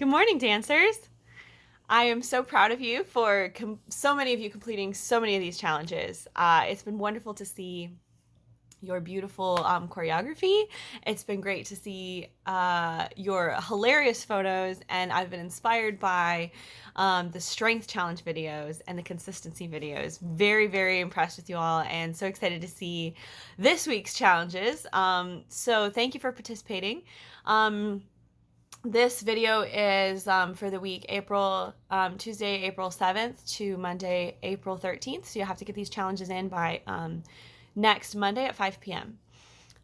Good morning, dancers. I am so proud of you for so many of you completing so many of these challenges. It's been wonderful to see your beautiful choreography. It's been great to see your hilarious photos, and I've been inspired by the strength challenge videos and the consistency videos. Very, very impressed with you all, and so excited to see this week's challenges. So thank you for participating. This video is for the week Tuesday, April 7th to Monday, April 13th. So you have to get these challenges in by next Monday at 5 p.m.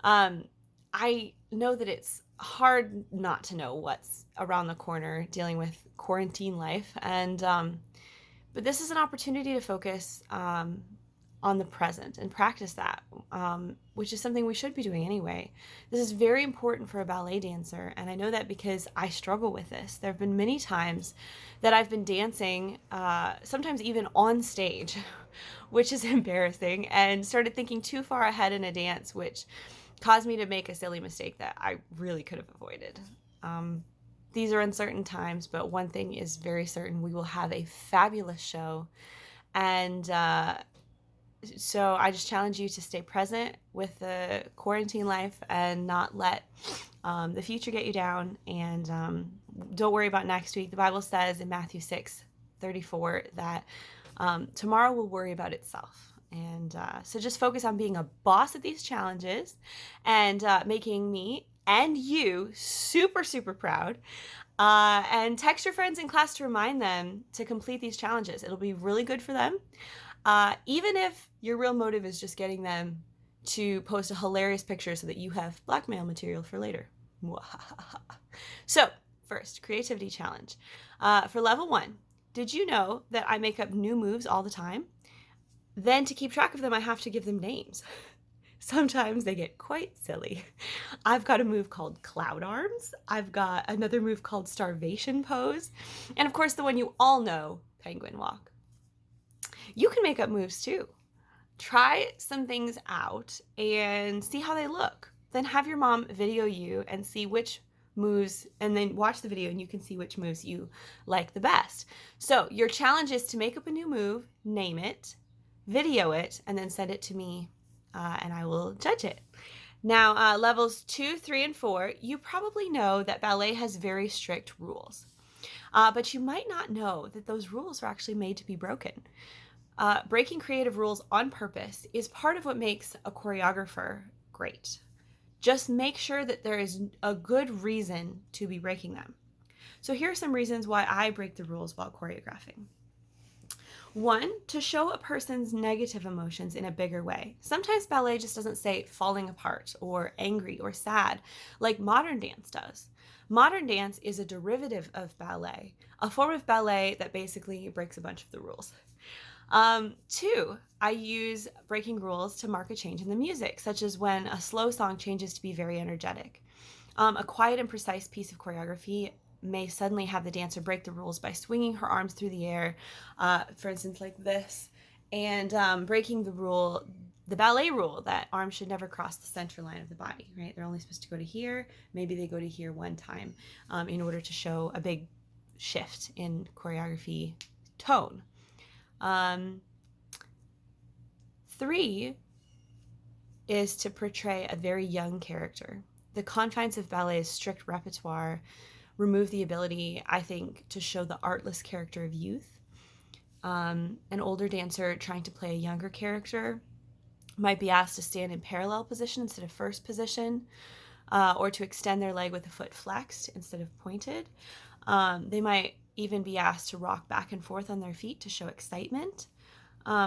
I know that it's hard not to know what's around the corner dealing with quarantine life, and but this is an opportunity to focus on the present and practice that, which is something we should be doing anyway. This is very important for a ballet dancer, and I know that because I struggle with this. There have been many times that I've been dancing, sometimes even on stage, which is embarrassing, and started thinking too far ahead in a dance, which caused me to make a silly mistake that I really could have avoided. These are uncertain times, but one thing is very certain: we will have a fabulous show, and so I just challenge you to stay present with the quarantine life and not let the future get you down. And don't worry about next week. The Bible says in Matthew 6:34 that tomorrow will worry about itself. And so just focus on being a boss at these challenges and making me and you super, super proud. And text your friends in class to remind them to complete these challenges. It'll be really good for them. Even if your real motive is just getting them to post a hilarious picture so that you have blackmail material for later. So, first, creativity challenge. For level 1, did you know that I make up new moves all the time? Then to keep track of them, I have to give them names. Sometimes they get quite silly. I've got a move called cloud arms. I've got another move called starvation pose. And of course, the one you all know, penguin walk. You can make up moves too. Try some things out and see how they look. Then have your mom video you and see which moves, and then watch the video and you can see which moves you like the best. So your challenge is to make up a new move, name it, video it, and then send it to me, and I will judge it. Now, levels 2, 3, and 4, you probably know that ballet has very strict rules, but you might not know that those rules are actually made to be broken. Breaking creative rules on purpose is part of what makes a choreographer great. Just make sure that there is a good reason to be breaking them. So here are some reasons why I break the rules while choreographing. 1, to show a person's negative emotions in a bigger way. Sometimes ballet just doesn't say falling apart or angry or sad like modern dance does. Modern dance is a derivative of ballet, a form of ballet that basically breaks a bunch of the rules. 2, I use breaking rules to mark a change in the music, such as when a slow song changes to be very energetic. A quiet and precise piece of choreography may suddenly have the dancer break the rules by swinging her arms through the air, for instance, like this, and breaking the ballet rule that arms should never cross the center line of the body, right? They're only supposed to go to here. Maybe they go to here one time in order to show a big shift in choreography tone. 3 is to portray a very young character. The confines of ballet's strict repertoire remove the ability, I think, to show the artless character of youth. An older dancer trying to play a younger character might be asked to stand in parallel position instead of first position, or to extend their leg with a foot flexed instead of pointed. They might even be asked to rock back and forth on their feet to show excitement,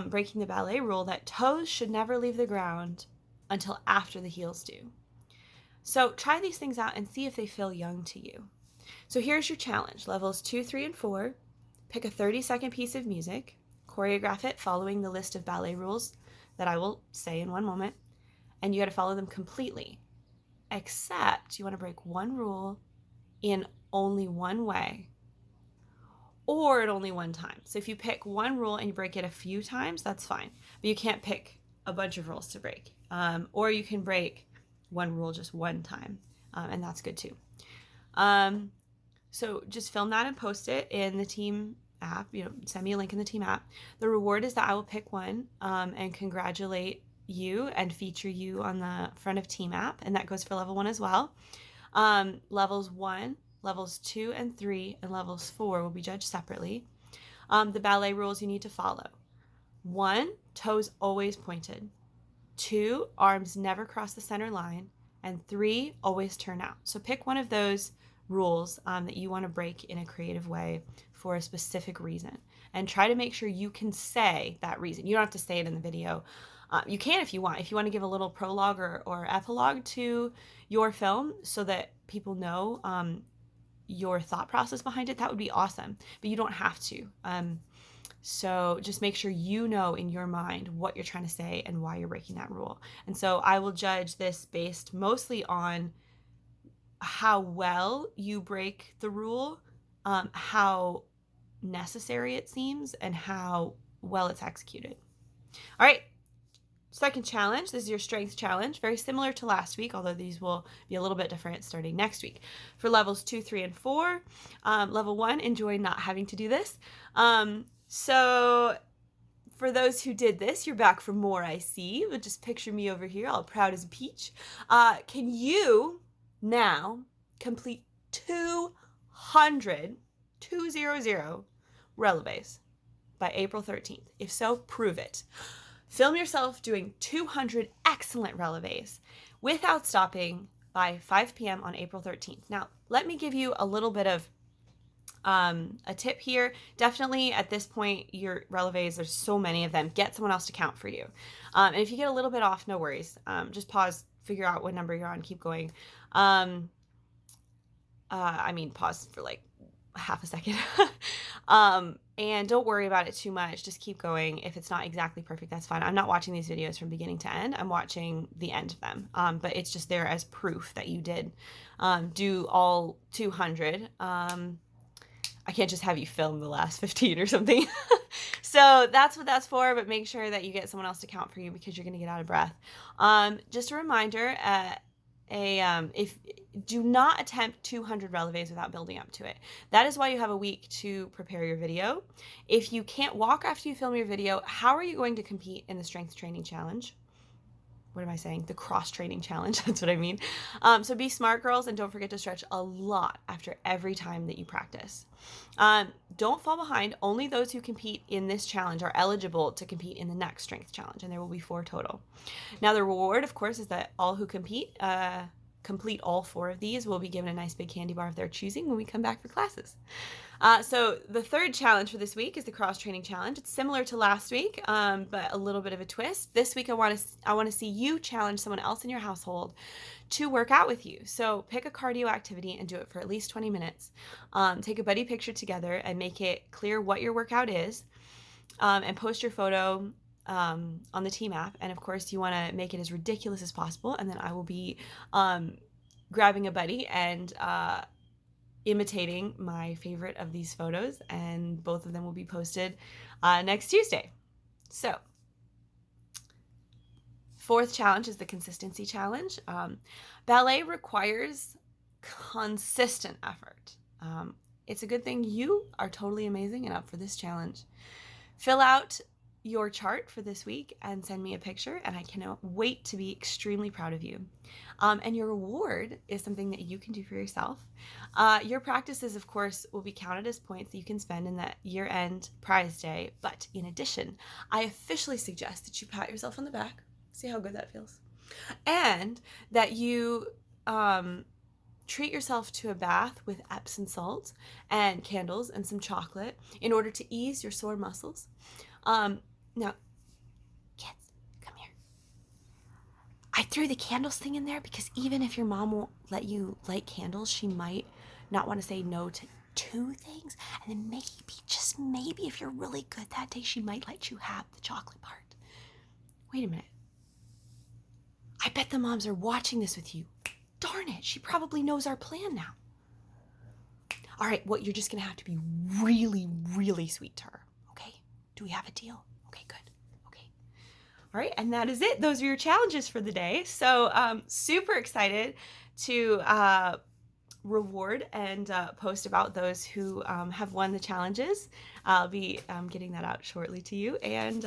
breaking the ballet rule that toes should never leave the ground until after the heels do. So try these things out and see if they feel young to you. So here's your challenge. Levels 2, 3, and 4. Pick a 30-second piece of music, choreograph it following the list of ballet rules that I will say in one moment, and you got to follow them completely, except you want to break one rule in only one way, or at only one time. So if you pick one rule and you break it a few times, that's fine. But you can't pick a bunch of rules to break. Or you can break one rule just one time, and that's good too. So just film that and post it in the team app, send me a link in the team app. The reward is that I will pick one and congratulate you and feature you on the front of team app. And that goes for level 1 as well. Levels 1, levels 2 and 3, and levels 4 will be judged separately. The ballet rules you need to follow. 1, toes always pointed. 2, arms never cross the center line. And 3, always turn out. So pick one of those rules that you want to break in a creative way for a specific reason. And try to make sure you can say that reason. You don't have to say it in the video. You can if you want. If you want to give a little prologue or epilogue to your film so that people know your thought process behind it, that would be awesome. But you don't have to. So just make sure you know in your mind what you're trying to say and why you're breaking that rule. And so I will judge this based mostly on how well you break the rule, how necessary it seems, and how well it's executed. All right. Second challenge, this is your strength challenge, very similar to last week, although these will be a little bit different starting next week. For levels 2, 3, and 4, level 1, enjoy not having to do this. So for those who did this, you're back for more, I see. But just picture me over here, all proud as a peach. Can you now complete 200 releves by April 13th? If so, prove it. Film yourself doing 200 excellent releves without stopping by 5 p.m. on April 13th. Now, let me give you a little bit of a tip here. Definitely at this point, your releves, there's so many of them, get someone else to count for you. And if you get a little bit off, no worries. Just pause, figure out what number you're on, keep going. Pause for like half a second. And don't worry about it too much. Just keep going. If it's not exactly perfect, that's fine. I'm not watching these videos from beginning to end. I'm watching the end of them. But it's just there as proof that you did do all 200. I can't just have you film the last 15 or something. So that's what that's for, but make sure that you get someone else to count for you because you're going to get out of breath. Just a reminder, do not attempt 200 releves without building up to it. That is why you have a week to prepare your video. If you can't walk after you film your video, how are you going to compete in the strength training challenge? What am I saying? The cross training challenge. That's what I mean. So be smart, girls, and don't forget to stretch a lot after every time that you practice. Don't fall behind. Only those who compete in this challenge are eligible to compete in the next strength challenge, and there will be 4 total. Now, the reward, of course, is that all who complete all 4 of these will be given a nice big candy bar of their choosing when we come back for classes. So the third challenge for this week is the cross training challenge. It's similar to last week, but a little bit of a twist. This week I want to see you challenge someone else in your household to work out with you. So pick a cardio activity and do it for at least 20 minutes. Take a buddy picture together and make it clear what your workout is, and post your photo on the team app. And of course, you want to make it as ridiculous as possible. And then I will be grabbing a buddy and imitating my favorite of these photos, and both of them will be posted next Tuesday. So, fourth challenge is the consistency challenge. Ballet requires consistent effort. It's a good thing you are totally amazing and up for this challenge. Fill out your chart for this week and send me a picture, and I cannot wait to be extremely proud of you. And your reward is something that you can do for yourself. Your practices, of course, will be counted as points that you can spend in that year-end prize day. But in addition, I officially suggest that you pat yourself on the back. See how good that feels? And that you treat yourself to a bath with Epsom salt and candles and some chocolate in order to ease your sore muscles. Now, kids, come here. I threw the candles thing in there because even if your mom won't let you light candles, she might not want to say no to 2 things. And then maybe, just maybe, if you're really good that day, she might let you have the chocolate part. Wait a minute. I bet the moms are watching this with you. Darn it, she probably knows our plan now. All right, well, you're just going to have to be really, really sweet to her, okay? Do we have a deal? Okay, good. Okay. All right, and that is it. Those are your challenges for the day. So super excited to reward and post about those who have won the challenges. I'll be getting that out shortly to you. And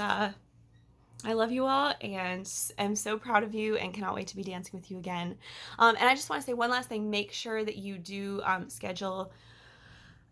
I love you all and am so proud of you and cannot wait to be dancing with you again. And I just want to say one last thing. Make sure that you do schedule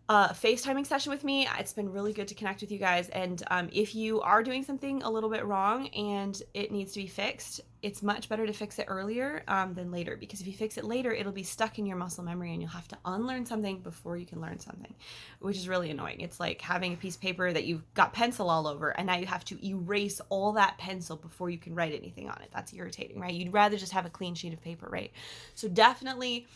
a FaceTiming session with me. It's been really good to connect with you guys. And if you are doing something a little bit wrong and it needs to be fixed, it's much better to fix it earlier than later, because if you fix it later, it'll be stuck in your muscle memory and you'll have to unlearn something before you can learn something, which is really annoying. It's like having a piece of paper that you've got pencil all over and now you have to erase all that pencil before you can write anything on it. That's irritating, right? You'd rather just have a clean sheet of paper, right? So definitely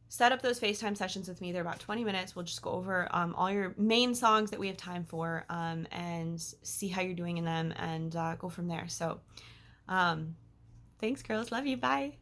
set up those FaceTime sessions with me. They're about 20 minutes. We'll just go over all your main songs that we have time for and see how you're doing in them and go from there. So thanks, girls. Love you. Bye.